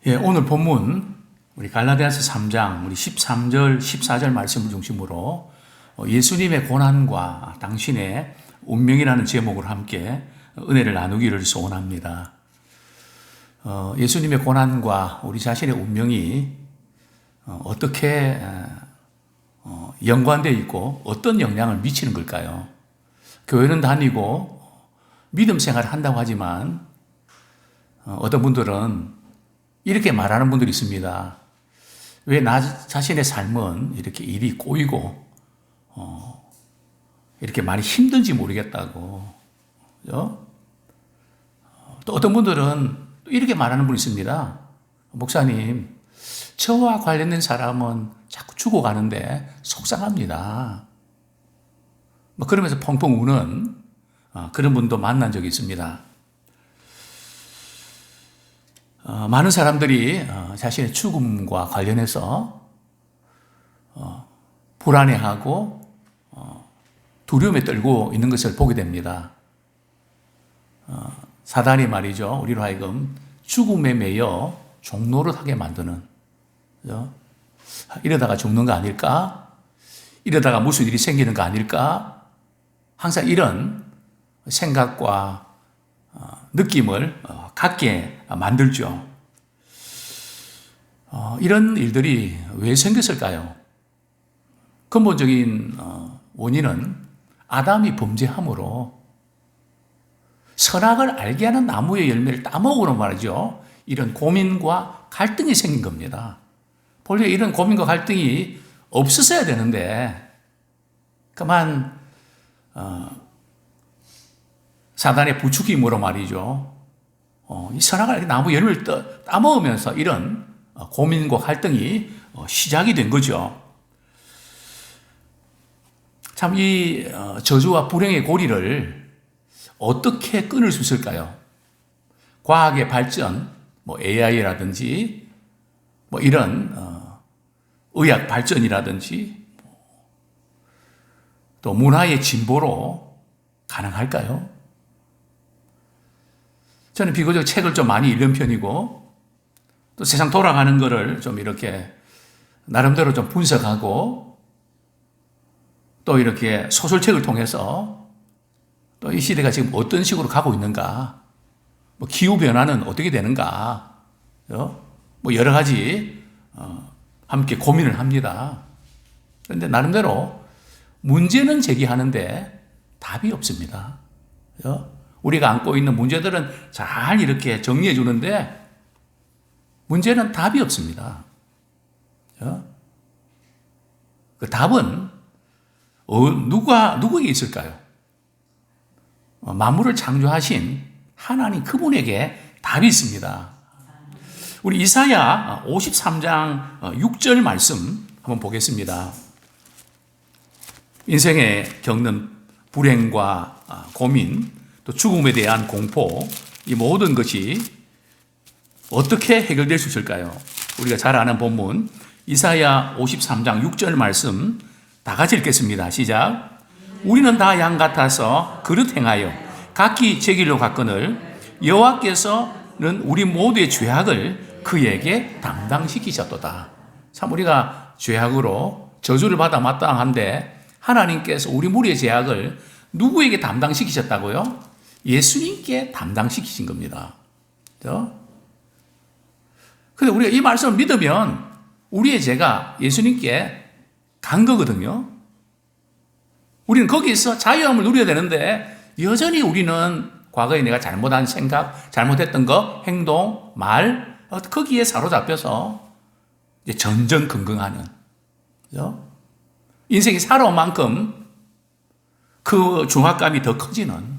예, 오늘 본문 우리 갈라디아서 3장 우리 13절, 14절 말씀을 중심으로 예수님의 고난과 당신의 운명이라는 제목으로 함께 은혜를 나누기를 소원합니다. 예수님의 고난과 우리 자신의 운명이 어떻게 연관되어 있고 어떤 영향을 미치는 걸까요? 교회는 다니고 믿음 생활을 한다고 하지만 어떤 분들은 이렇게 말하는 분들이 있습니다. 왜 나 자신의 삶은 이렇게 일이 꼬이고 이렇게 많이 힘든지 모르겠다고. 그죠? 또 어떤 분들은 또 이렇게 말하는 분이 있습니다. 목사님, 저와 관련된 사람은 자꾸 죽어가는데 속상합니다. 뭐 그러면서 펑펑 우는 그런 분도 만난 적이 있습니다. 많은 사람들이 자신의 죽음과 관련해서 불안해하고 두려움에 떨고 있는 것을 보게 됩니다. 사단이 말이죠. 우리로 하여금 죽음에 매여 종노릇하게 만드는, 그죠? 이러다가 죽는 거 아닐까? 이러다가 무슨 일이 생기는 거 아닐까? 항상 이런 생각과 느낌을 갖게 만들죠. 이런 일들이 왜 생겼을까요? 근본적인 원인은 아담이 범죄함으로 선악을 알게 하는 나무의 열매를 따먹으로 말이죠. 이런 고민과 갈등이 생긴 겁니다. 본래 이런 고민과 갈등이 없었어야 되는데 그만 사단의 부추김으로 말이죠. 이 선악을 나무 열매를 따먹으면서 이런 고민과 갈등이 시작이 된 거죠. 참 이 저주와 불행의 고리를 어떻게 끊을 수 있을까요? 과학의 발전, 뭐 AI라든지 뭐 이런 의학 발전이라든지 또 문화의 진보로 가능할까요? 저는 비교적 책을 좀 많이 읽는 편이고 또 세상 돌아가는 거를 좀 이렇게 나름대로 좀 분석하고 또 이렇게 소설책을 통해서 또 이 시대가 지금 어떤 식으로 가고 있는가, 뭐 기후변화는 어떻게 되는가, 뭐 여러 가지 함께 고민을 합니다. 그런데 나름대로 문제는 제기하는데 답이 없습니다. 우리가 안고 있는 문제들은 잘 이렇게 정리해 주는데 문제는 답이 없습니다. 그 답은 누구에게 있을까요? 만물을 창조하신 하나님 그분에게 답이 있습니다. 우리 이사야 53장 6절 말씀 한번 보겠습니다. 인생에 겪는 불행과 고민, 또 죽음에 대한 공포, 이 모든 것이 어떻게 해결될 수 있을까요? 우리가 잘 아는 본문 이사야 53장 6절 말씀 다 같이 읽겠습니다. 시작. 우리는 다 양 같아서 그릇 행하여 각기 제 길로 갔거늘 여호와께서는 우리 모두의 죄악을 그에게 담당시키셨도다. 참 우리가 죄악으로 저주를 받아 마땅한데 하나님께서 우리 무리의 죄악을 누구에게 담당시키셨다고요? 예수님께 담당시키신 겁니다. 그렇죠? 근데 우리가 이 말씀을 믿으면 우리의 죄가 예수님께 간 거거든요. 우리는 거기서 자유함을 누려야 되는데 여전히 우리는 과거에 내가 잘못한 생각, 잘못했던 거, 행동, 말 거기에 사로잡혀서 이제 전전긍긍하는, 그죠? 인생이 살아온 만큼 그 중압감이 더 커지는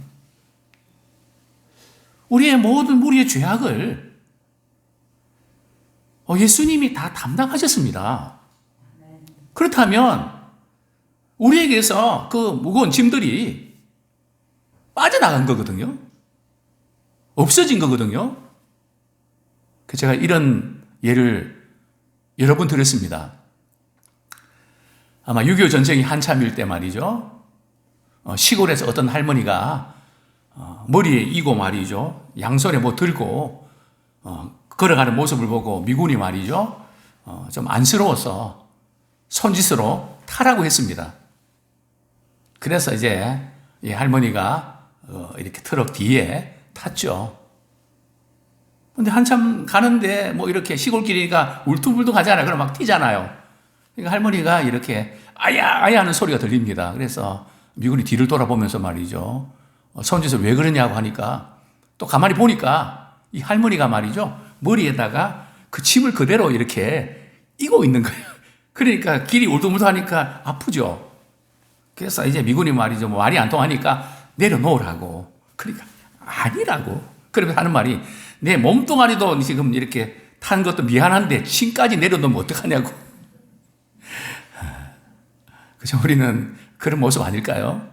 우리의 모든 무리의 죄악을 예수님이 다 담당하셨습니다. 그렇다면 우리에게서 그 무거운 짐들이 빠져나간 거거든요. 없어진 거거든요. 제가 이런 예를 여러 번 들었습니다. 아마 6.25 전쟁이 한참일 때 말이죠. 시골에서 어떤 할머니가 머리에 이고 말이죠. 양손에 뭐 들고 걸어가는 모습을 보고 미군이 말이죠. 좀 안쓰러워서 손짓으로 타라고 했습니다. 그래서 이제 이 할머니가 이렇게 트럭 뒤에 탔죠. 근데 한참 가는데 뭐 이렇게 시골길이니까 울퉁불퉁 하잖아요. 그럼 막 튀잖아요. 그러니까 할머니가 이렇게 아야 아야 하는 소리가 들립니다. 그래서 미군이 뒤를 돌아보면서 말이죠. 손짓을 왜 그러냐고 하니까 또 가만히 보니까 이 할머니가 말이죠. 머리에다가 그 침을 그대로 이렇게 이고 있는 거예요. 그러니까 길이 울퉁불퉁하니까 아프죠. 그래서 이제 미군이 말이죠. 뭐 말이 안 통하니까 내려놓으라고. 그러니까 아니라고. 그러면서 하는 말이 내 몸뚱아리도 지금 이렇게 탄 것도 미안한데 침까지 내려놓으면 어떡하냐고. 그죠? 우리는 그런 모습 아닐까요?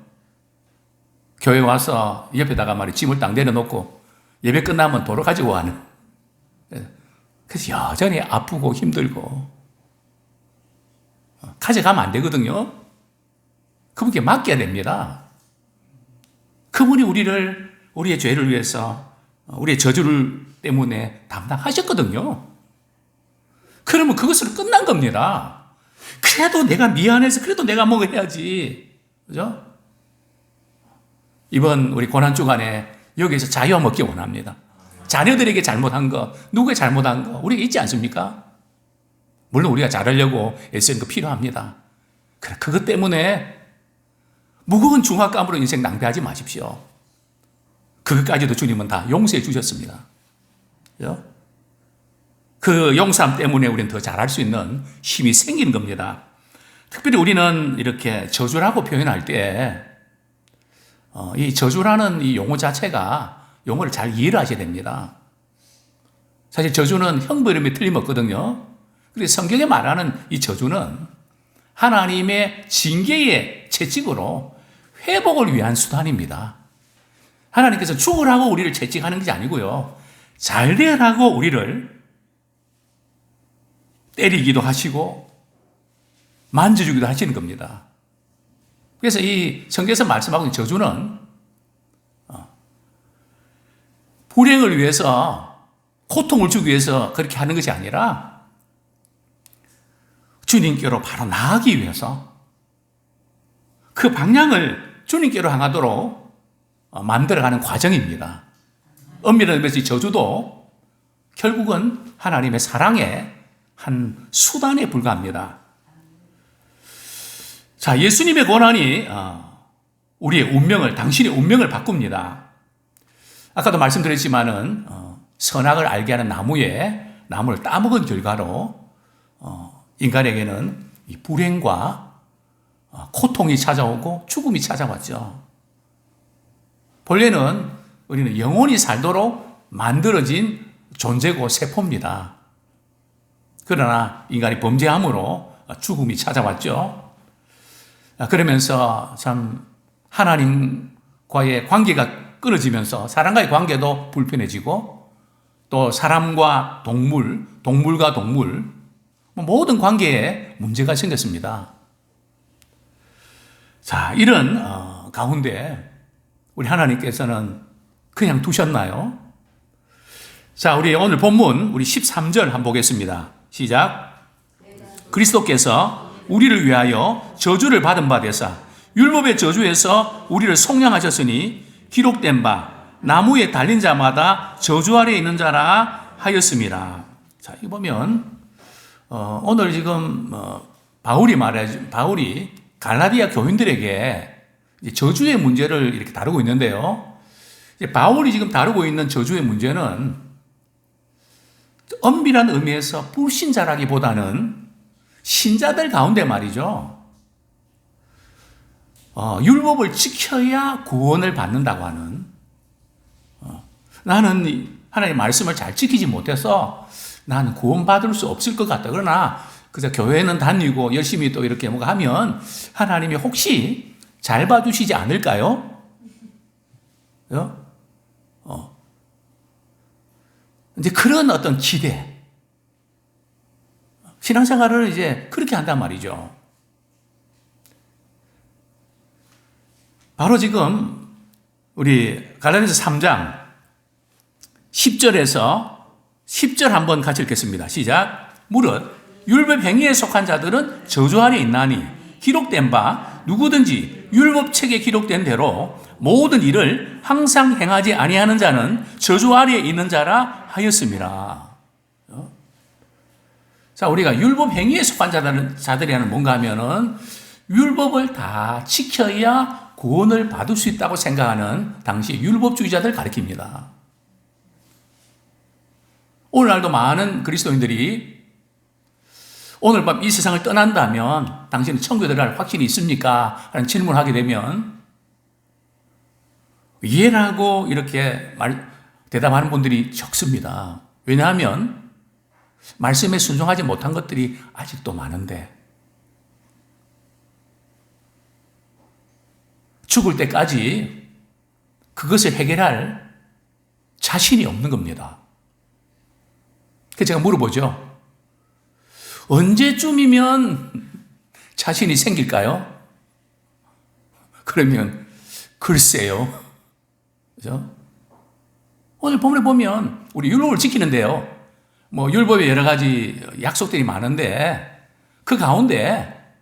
교회 와서 옆에다가 말이 짐을 딱 내려놓고 예배 끝나면 도로 가지고 가는. 그래서 여전히 아프고 힘들고 가져가면 안 되거든요. 그분께 맡겨야 됩니다. 그분이 우리의 죄를 위해서 우리의 저주를 때문에 담당하셨거든요. 그러면 그것으로 끝난 겁니다. 그래도 내가 미안해서 그래도 내가 먹어야지. 그죠? 이번 우리 고난주간에 여기에서 자유 먹기 원합니다. 자녀들에게 잘못한 거, 누구의 잘못한 거, 우리가 있지 않습니까? 물론 우리가 잘하려고 애쓰는 거 필요합니다. 그래, 그것 때문에 무거운 중압감으로 인생 낭비하지 마십시오. 그것까지도 주님은 다 용서해 주셨습니다. 그죠? 그 용서함 때문에 우리는 더 잘할 수 있는 힘이 생기는 겁니다. 특별히 우리는 이렇게 저주라고 표현할 때, 이 저주라는 이 용어 자체가 용어를 잘 이해를 하셔야 됩니다. 사실 저주는 형부 이름이 틀림없거든요. 그래서 성경에 말하는 이 저주는 하나님의 징계의 채찍으로 회복을 위한 수단입니다. 하나님께서 죽으라고 우리를 채찍하는 것이 아니고요. 잘 되라고 우리를 때리기도 하시고 만져주기도 하시는 겁니다. 그래서 이 성경에서 말씀하고 있는 저주는 불행을 위해서 고통을 주기 위해서 그렇게 하는 것이 아니라 주님께로 바로 나아가기 위해서 그 방향을 주님께로 향하도록 만들어가는 과정입니다. 엄밀한 의미에서 이 저주도 결국은 하나님의 사랑의 한 수단에 불과합니다. 자, 예수님의 고난이 우리의 운명을, 당신의 운명을 바꿉니다. 아까도 말씀드렸지만은 선악을 알게 하는 나무를 따먹은 결과로 인간에게는 이 불행과 고통이 찾아오고 죽음이 찾아왔죠. 본래는 우리는 영원히 살도록 만들어진 존재고 세포입니다. 그러나 인간이 범죄함으로 죽음이 찾아왔죠. 그러면서 참 하나님과의 관계가 끊어지면서 사람과의 관계도 불편해지고 또 사람과 동물, 동물과 동물 모든 관계에 문제가 생겼습니다. 자, 이런 가운데 우리 하나님께서는 그냥 두셨나요? 자, 우리 오늘 본문 우리 13절 한번 보겠습니다. 시작. 그리스도께서 우리를 위하여 저주를 받은 바 되사 율법의 저주에서 우리를 속량하셨으니 기록된 바 나무에 달린 자마다 저주 아래에 있는 자라 하였습니다. 자, 이 보면 오늘 지금 바울이 갈라디아 교인들에게 저주의 문제를 이렇게 다루고 있는데요. 바울이 지금 다루고 있는 저주의 문제는 엄밀한 의미에서 불신자라기보다는 신자들 가운데 말이죠. 율법을 지켜야 구원을 받는다고 하는 나는 하나님의 말씀을 잘 지키지 못해서 나는 구원받을 수 없을 것 같다. 그러나 그저 교회는 다니고 열심히 또 이렇게 뭔가 하면 하나님이 혹시 잘 봐주시지 않을까요? 이제 그런 어떤 기대. 신앙생활을 이제 그렇게 한단 말이죠. 바로 지금 우리 갈라디아서 3장 10절에서 10절 한번 같이 읽겠습니다. 시작. 무릇 율법 행위에 속한 자들은 저주 아래 있나니 기록된 바 누구든지 율법책에 기록된 대로 모든 일을 항상 행하지 아니하는 자는 저주 아래에 있는 자라 하였습니다. 자, 우리가 율법 행위에 속한 자들이라는 뭔가 하면은 율법을 다 지켜야 구원을 받을 수 있다고 생각하는 당시 율법주의자들 가리킵니다. 오늘날도 많은 그리스도인들이 오늘 밤 이 세상을 떠난다면 당신은 천국에 들어갈 확신이 있습니까? 하는 질문을 하게 되면 이해라고 이렇게 대답하는 분들이 적습니다. 왜냐하면 말씀에 순종하지 못한 것들이 아직도 많은데 죽을 때까지 그것을 해결할 자신이 없는 겁니다. 그래서 제가 물어보죠. 언제쯤이면 자신이 생길까요? 그러면 글쎄요. 그죠? 오늘 본문에 보면 우리 율법을 지키는데요. 뭐 율법에 여러 가지 약속들이 많은데 그 가운데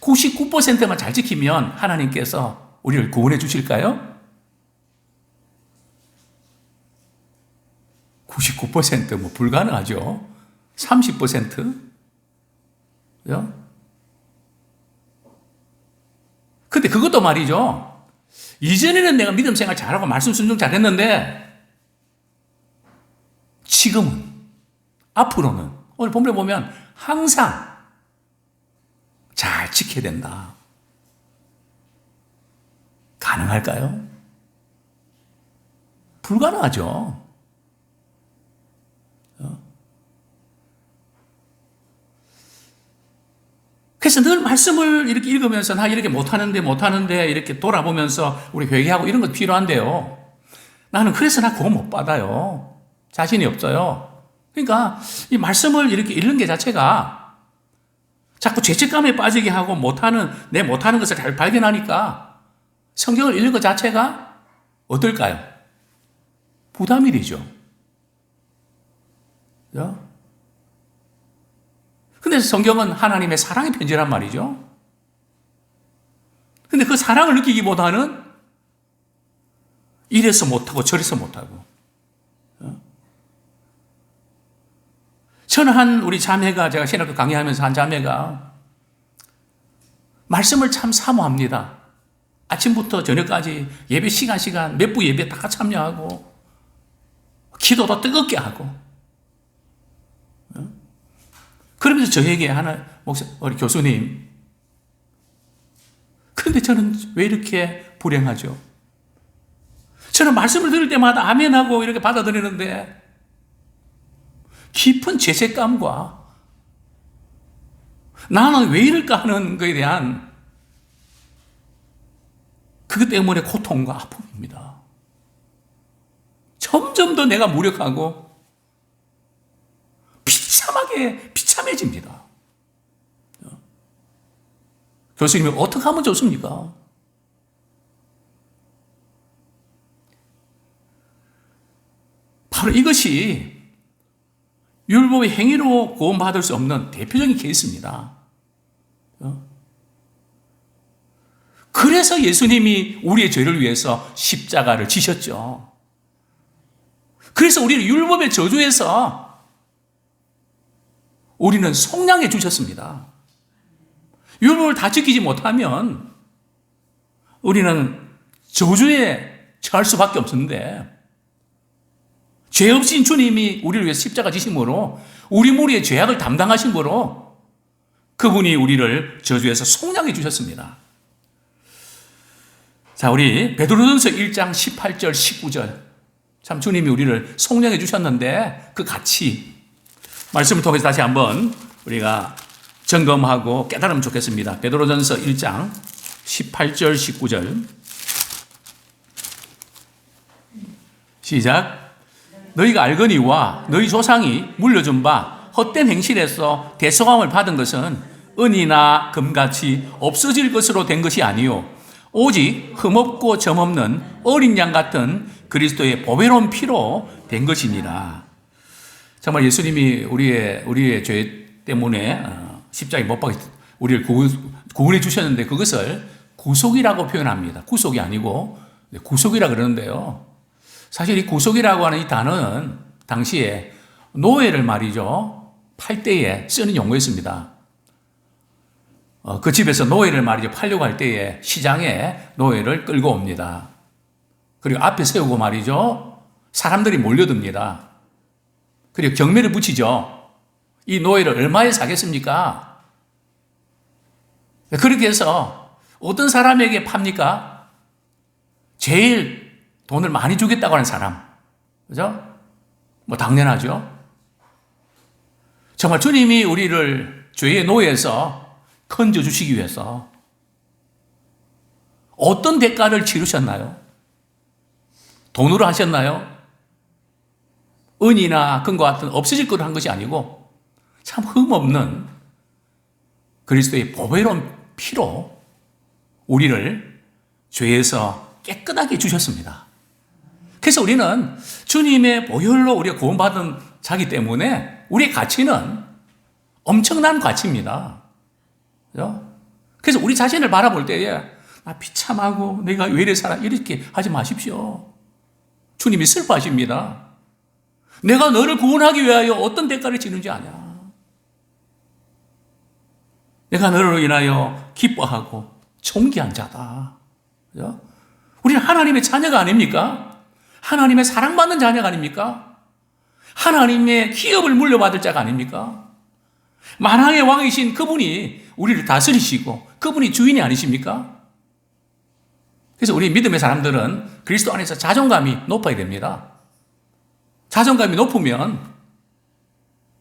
99%만 잘 지키면 하나님께서 우리를 구원해 주실까요? 99% 불가능하죠. 30%? 그죠? 근데 그것도 말이죠. 이전에는 내가 믿음 생활 잘하고 말씀 순종 잘했는데 지금은, 앞으로는 오늘 본문에 보면 항상 잘 지켜야 된다. 가능할까요? 불가능하죠. 그래서 늘 말씀을 이렇게 읽으면서 나 이렇게 못하는데 이렇게 돌아보면서 우리 회개하고 이런 것 필요한데요. 나는 그래서 나 구원 못 받아요. 자신이 없어요. 그러니까 이 말씀을 이렇게 읽는 게 자체가 자꾸 죄책감에 빠지게 하고 내 못하는 것을 잘 발견하니까 성경을 읽는 것 자체가 어떨까요? 부담이 되죠. 그죠? 근데 성경은 하나님의 사랑의 편지란 말이죠. 근데 그 사랑을 느끼기보다는 이래서 못하고 저래서 못하고. 저는 우리 자매가, 제가 신학교 강의하면서 한 자매가 말씀을 참 사모합니다. 아침부터 저녁까지 예배 시간 몇 부 예배 다 참여하고 기도도 뜨겁게 하고 그러면서 저에게 우리 교수님, 그런데 저는 왜 이렇게 불행하죠? 저는 말씀을 들을 때마다 아멘하고 이렇게 받아들이는데 깊은 죄책감과 나는 왜 이럴까 하는 것에 대한 그것 때문에 고통과 아픔입니다. 점점 더 내가 무력하고 비참해집니다. 교수님이 어떻게 하면 좋습니까? 바로 이것이 율법의 행위로 구원받을 수 없는 대표적인 케이스입니다. 그래서 예수님이 우리의 죄를 위해서 십자가를 지셨죠. 그래서 우리를 율법의 저주에서 우리는 속량해 주셨습니다. 율법을 다 지키지 못하면 우리는 저주에 처할 수밖에 없었는데 죄 없인 주님이 우리를 위해 십자가 지심으로 우리 무리의 죄악을 담당하심으로 그분이 우리를 저주에서 속량해 주셨습니다. 자, 우리 베드로전서 1장 18절 19절 참 주님이 우리를 속량해 주셨는데 그 가치 말씀을 통해서 다시 한번 우리가 점검하고 깨달으면 좋겠습니다. 베드로전서 1장 18절 19절 시작. 너희가 알거니와 너희 조상이 물려준 바 헛된 행실에서 대속함을 받은 것은 은이나 금같이 없어질 것으로 된 것이 아니요 오직 흠없고 점없는 어린 양 같은 그리스도의 보배로운 피로 된 것이니라. 정말 예수님이 우리의 죄 때문에 십자가에 못 박혀 우리를 구원해 주셨는데 그것을 구속이라고 표현합니다. 구속이 아니고 구속이라 그러는데요. 사실 이 구속이라고 하는 이 단어는 당시에 노예를 말이죠. 팔 때에 쓰는 용어였습니다. 그 집에서 노예를 말이죠. 팔려고 할 때에 시장에 노예를 끌고 옵니다. 그리고 앞에 세우고 말이죠. 사람들이 몰려듭니다. 그리고 경매를 붙이죠. 이 노예를 얼마에 사겠습니까? 그렇게 해서 어떤 사람에게 팝니까? 제일 돈을 많이 주겠다고 하는 사람. 그죠? 뭐 당연하죠. 정말 주님이 우리를 죄의 노예에서 건져주시기 위해서 어떤 대가를 치르셨나요? 돈으로 하셨나요? 은이나 금과 같은 없어질 것으로 한 것이 아니고 참 흠없는 그리스도의 보배로운 피로 우리를 죄에서 깨끗하게 주셨습니다. 그래서 우리는 주님의 보혈로 우리가 구원받은 자기 때문에 우리의 가치는 엄청난 가치입니다. 그죠? 그래서 우리 자신을 바라볼 때에 비참하고 내가 왜 이래 살아 이렇게 하지 마십시오. 주님이 슬퍼하십니다. 내가 너를 구원하기 위하여 어떤 대가를 치는지 아냐. 내가 너로 인하여 기뻐하고 존귀한 자다. 그죠? 우리는 하나님의 자녀가 아닙니까? 하나님의 사랑받는 자녀가 아닙니까? 하나님의 기업을 물려받을 자가 아닙니까? 만왕의 왕이신 그분이 우리를 다스리시고 그분이 주인이 아니십니까? 그래서 우리 믿음의 사람들은 그리스도 안에서 자존감이 높아야 됩니다. 자존감이 높으면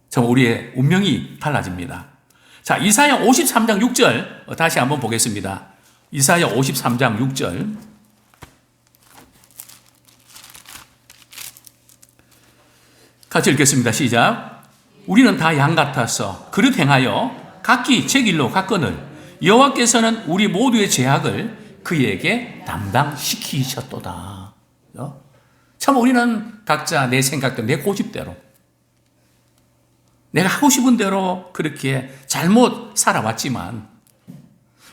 정말 우리의 운명이 달라집니다. 자, 이사야 53장 6절 다시 한번 보겠습니다. 이사야 53장 6절 같이 읽겠습니다. 시작. 우리는 다 양 같아서 그릇 행하여 각기 제 길로 갔거늘 여호와께서는 우리 모두의 죄악을 그에게 담당시키셨도다. 참 우리는 각자 내 생각대로 내 고집대로 내가 하고 싶은 대로 그렇게 잘못 살아왔지만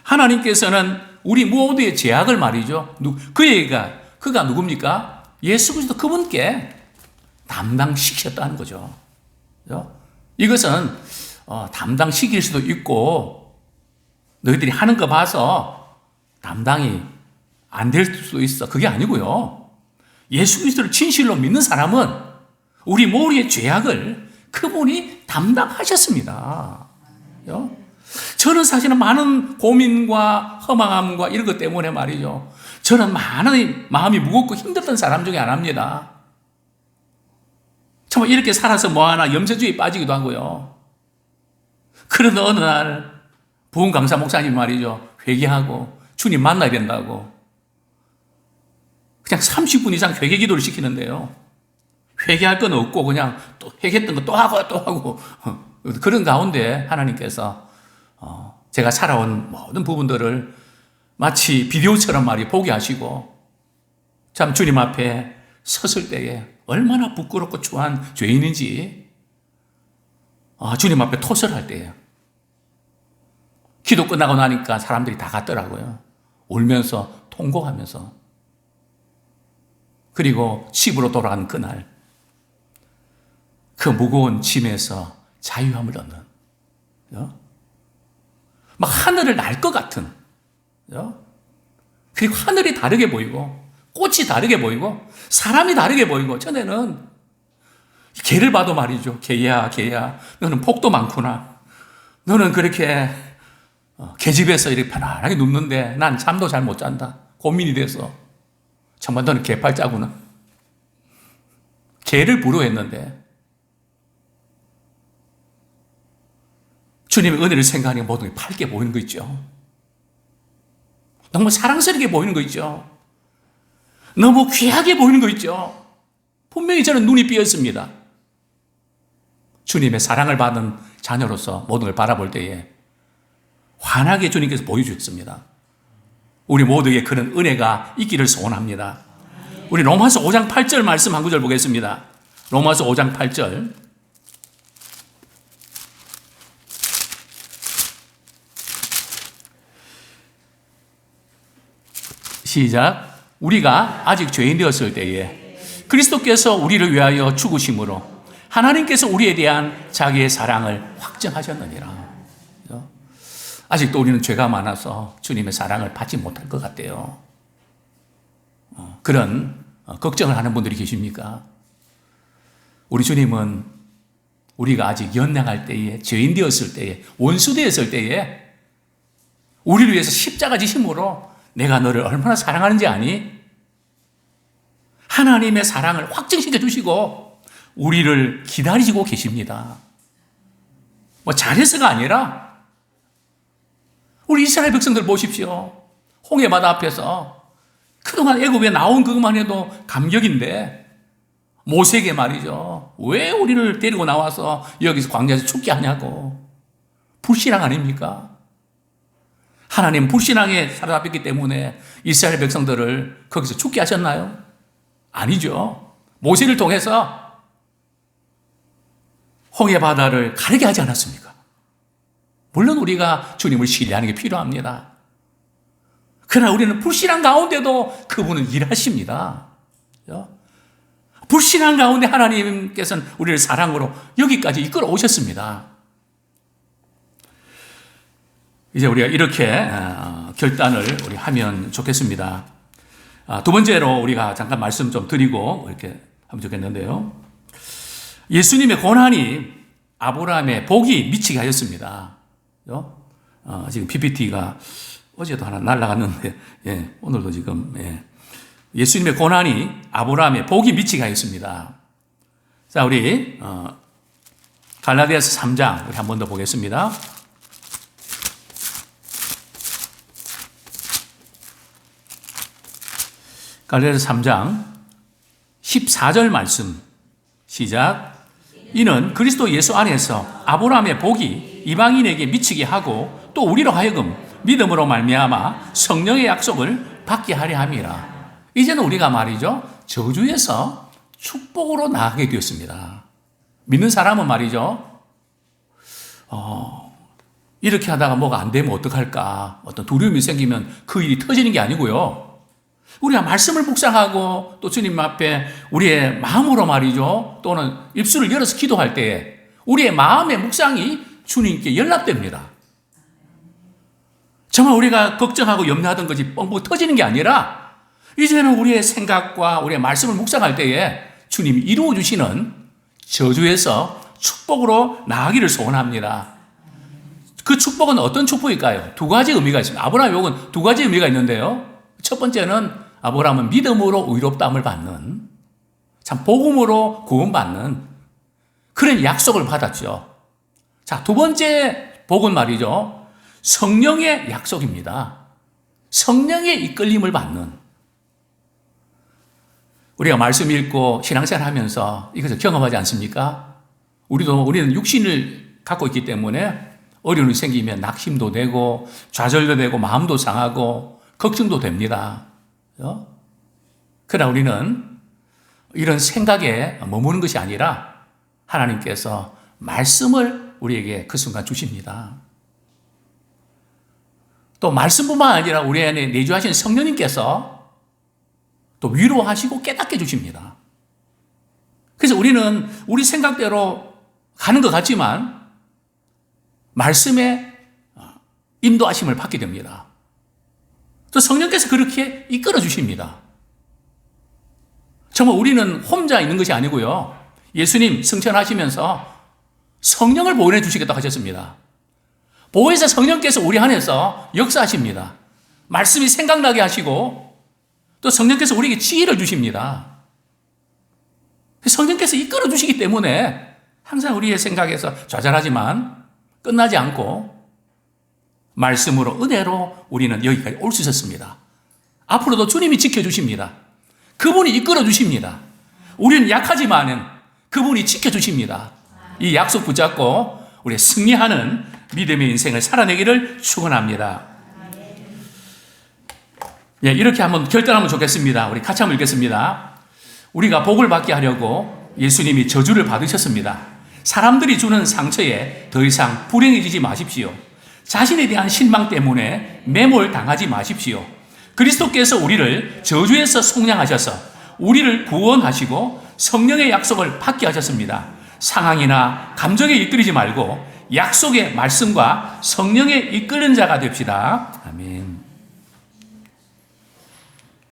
하나님께서는 우리 모두의 죄악을 말이죠. 그가 누굽니까? 예수 그리스도 그분께 담당시켰다는 거죠. 이것은 담당시킬 수도 있고 너희들이 하는 거 봐서 담당이 안 될 수도 있어. 그게 아니고요. 예수 그리스도를 진실로 믿는 사람은 우리 모두의 죄악을 그분이 담당하셨습니다. 저는 사실은 많은 고민과 허망함과 이런 것 때문에 말이죠. 저는 많은 마음이 무겁고 힘들던 사람 중에 하나입니다. 정말 이렇게 살아서 뭐하나 염세주의에 빠지기도 하고요. 그러던 어느 날 부흥강사 목사님 말이죠. 회개하고 주님 만나야 된다고 그냥 30분 이상 회개 기도를 시키는데요. 회개할 건 없고 그냥 또 회개했던 거 또 하고 또 하고 그런 가운데 하나님께서 제가 살아온 모든 부분들을 마치 비디오처럼 보게 하시고 참 주님 앞에 섰을 때에 얼마나 부끄럽고 추한 죄인인지 주님 앞에 토설할 때예요. 기도 끝나고 나니까 사람들이 다 갔더라고요. 울면서 통곡하면서. 그리고 집으로 돌아간 그날 그 무거운 짐에서 자유함을 얻는 막 하늘을 날 것 같은 그리고 하늘이 다르게 보이고 꽃이 다르게 보이고 사람이 다르게 보이고 전에는 개를 봐도 말이죠. 개야 너는 복도 많구나. 너는 그렇게 개집에서 이렇게 편안하게 눕는데 난 잠도 잘 못 잔다. 고민이 돼서 정말 너는 개팔자구나. 개를 부러워했는데 주님의 은혜를 생각하니 모든 게 밝게 보이는 거 있죠. 너무 사랑스럽게 보이는 거 있죠. 너무 귀하게 보이는 거 있죠. 분명히 저는 눈이 삐었습니다. 주님의 사랑을 받은 자녀로서 모든 걸 바라볼 때에 환하게 주님께서 보여주셨습니다. 우리 모두에게 그런 은혜가 있기를 소원합니다. 우리 로마서 5장 8절 말씀 한 구절 보겠습니다. 로마서 5장 8절 시작. 우리가 아직 죄인 되었을 때에 그리스도께서 우리를 위하여 죽으심으로 하나님께서 우리에 대한 자기의 사랑을 확증하셨느니라. 아직도 우리는 죄가 많아서 주님의 사랑을 받지 못할 것 같대요. 그런 걱정을 하는 분들이 계십니까? 우리 주님은 우리가 아직 연약할 때에, 죄인 되었을 때에, 원수 되었을 때에 우리를 위해서 십자가 지심으로 내가 너를 얼마나 사랑하는지 아니? 하나님의 사랑을 확증시켜 주시고 우리를 기다리시고 계십니다. 뭐 잘해서가 아니라 우리 이스라엘 백성들 보십시오. 홍해바다 앞에서 그동안 애굽에 나온 그것만 해도 감격인데 모세에게 말이죠. 왜 우리를 데리고 나와서 여기서 광야에서 죽게 하냐고. 불신앙 아닙니까? 하나님 불신앙에 사로잡혔기 때문에 이스라엘 백성들을 거기서 죽게 하셨나요? 아니죠. 모세를 통해서 홍해바다를 가르게 하지 않았습니까? 물론 우리가 주님을 신뢰하는 게 필요합니다. 그러나 우리는 불신앙 가운데도 그분은 일하십니다. 불신앙 가운데 하나님께서는 우리를 사랑으로 여기까지 이끌어 오셨습니다. 이제 우리가 이렇게 결단을 우리 하면 좋겠습니다. 두 번째로 우리가 잠깐 말씀 좀 드리고 이렇게 하면 좋겠는데요. 예수님의 고난이 아브라함의 복이 미치게 하였습니다. 지금 PPT가 어제도 하나 날아갔는데, 예, 오늘도 지금, 예. 예수님의 고난이 아브라함의 복이 미치게 하였습니다. 자, 우리, 갈라디아서 3장, 우리 한 번 더 보겠습니다. 갈라디아서 3장 14절 말씀 시작. 이는 그리스도 예수 안에서 아브라함의 복이 이방인에게 미치게 하고 또 우리로 하여금 믿음으로 말미암아 성령의 약속을 받게 하려 함이라. 이제는 우리가 말이죠, 저주에서 축복으로 나가게 되었습니다. 믿는 사람은 말이죠, 이렇게 하다가 뭐가 안 되면 어떡할까, 어떤 두려움이 생기면 그 일이 터지는 게 아니고요. 우리가 말씀을 묵상하고 또 주님 앞에 우리의 마음으로 말이죠, 또는 입술을 열어서 기도할 때에 우리의 마음의 묵상이 주님께 연락됩니다. 정말 우리가 걱정하고 염려하던 것이 뻥뻥 터지는 게 아니라 이제는 우리의 생각과 우리의 말씀을 묵상할 때에 주님이 이루어 주시는 저주에서 축복으로 나아가기를 소원합니다. 그 축복은 어떤 축복일까요? 두 가지 의미가 있습니다. 아브라함의 복은 두 가지 의미가 있는데요. 첫 번째는 아브라함은 믿음으로 의롭다함을 받는, 참 복음으로 구원받는 그런 약속을 받았죠. 자, 두 번째 복은 말이죠, 성령의 약속입니다. 성령의 이끌림을 받는. 우리가 말씀 읽고 신앙생활 하면서 이것을 경험하지 않습니까? 우리는 육신을 갖고 있기 때문에 어려움이 생기면 낙심도 되고 좌절도 되고 마음도 상하고 걱정도 됩니다. 그러나 우리는 이런 생각에 머무는 것이 아니라 하나님께서 말씀을 우리에게 그 순간 주십니다. 또 말씀뿐만 아니라 우리 안에 내주하신 성령님께서 또 위로하시고 깨닫게 주십니다. 그래서 우리는 우리 생각대로 가는 것 같지만 말씀의 인도하심을 받게 됩니다. 또 성령께서 그렇게 이끌어 주십니다. 정말 우리는 혼자 있는 것이 아니고요. 예수님 승천하시면서 성령을 보내주시겠다고 하셨습니다. 보혜사 성령께서 우리 안에서 역사하십니다. 말씀이 생각나게 하시고 또 성령께서 우리에게 지혜를 주십니다. 성령께서 이끌어 주시기 때문에 항상 우리의 생각에서 좌절하지만 끝나지 않고 말씀으로 은혜로 우리는 여기까지 올 수 있었습니다. 앞으로도 주님이 지켜주십니다. 그분이 이끌어 주십니다. 우리는 약하지만은 그분이 지켜주십니다. 이 약속 붙잡고 우리 승리하는 믿음의 인생을 살아내기를 축원합니다. 예, 이렇게 한번 결단하면 좋겠습니다. 우리 같이 한번 읽겠습니다. 우리가 복을 받게 하려고 예수님이 저주를 받으셨습니다. 사람들이 주는 상처에 더 이상 불행해지지 마십시오. 자신에 대한 실망 때문에 매몰당하지 마십시오. 그리스도께서 우리를 저주에서 속량하셔서 우리를 구원하시고 성령의 약속을 받게 하셨습니다. 상황이나 감정에 이끌리지 말고 약속의 말씀과 성령에 이끄는 자가 됩시다. 아멘.